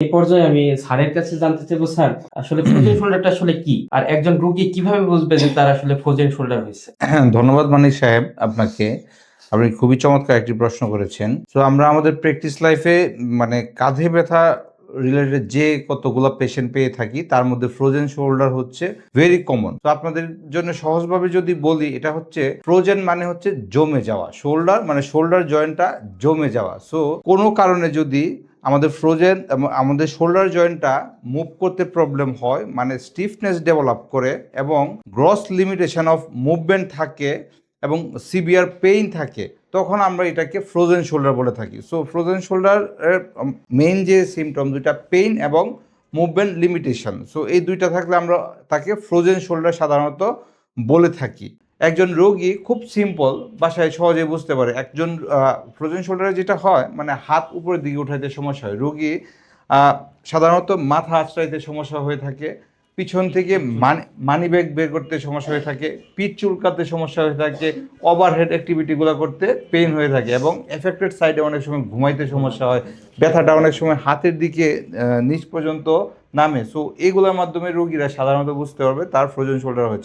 এই পর্যায়ে আমি স্যারের কাছে জানতে চাইবো, স্যার আসলে ফ্রোজেন শোল্ডারটা আসলে কি? আর একজন রোগী কিভাবে বুঝবে যে তার আসলে ফ্রোজেন শোল্ডার হইছে? হ্যাঁ, ধন্যবাদ মানিক সাহেব আপনাকে। আপনি খুবই চমৎকার একটি প্রশ্ন করেছেন। তো আমরা আমাদের প্র্যাকটিস লাইফে মানে কাঁধে ব্যথা রিলেটেড যে কতগুলা পেশেন্ট পেয়ে থাকি তার মধ্যে ফ্রোজেন শোল্ডার হচ্ছে ভেরি কমন। তো আপনাদের জন্য সহজভাবে যদি বলি, এটা হচ্ছে ফ্রোজেন মানে হচ্ছে জমে যাওয়া, শোল্ডার মানে শোল্ডার জয়েন্টটা জমে যাওয়া। সো কোনো কারণে যদি আমাদের ফ্রোজেন আমাদের শোল্ডার জয়েন্টটা মুভ করতে প্রবলেম হয়, মানে স্টিফনেস ডেভেলপ করে এবং গ্রস লিমিটেশন অফ মুভমেন্ট থাকে এবং সিভিয়ার পেইন থাকে, তখন আমরা এটাকে ফ্রোজেন শোল্ডার বলে থাকি। সো ফ্রোজেন শোল্ডারের মেইন যে সিমটম দুইটা, পেইন এবং মুভমেন্ট লিমিটেশন। সো এই দুইটা থাকলে আমরা তাকে ফ্রোজেন শোল্ডার সাধারণত বলে থাকি। একজন রোগী খুব সিম্পল বাসায় সহজে বুঝতে পারে। একজন ফ্রোজেন শোল্ডারে যেটা হয়, মানে হাত উপরের দিকে উঠাইতে সমস্যা হয়, রোগী সাধারণত মাথা আঁচড়াইতে সমস্যা হয়ে থাকে, পিছন থেকে মানি ব্যাগ বের করতে সমস্যা হয়ে থাকে, পিঠ চুলকাতে সমস্যা হয়ে থাকে, ওভারহেড অ্যাক্টিভিটিগুলো করতে পেইন হয়ে থাকে এবং এফেক্টেড সাইডে অনেক সময় ঘুমাইতে সমস্যা হয়, ব্যথাটা অনেক সময় হাতের দিকে নিচ পর্যন্ত নামে। সো এগুলোর মাধ্যমে রোগীরা সাধারণত বুঝতে পারবে তার ফ্রোজেন শোল্ডার হচ্ছে।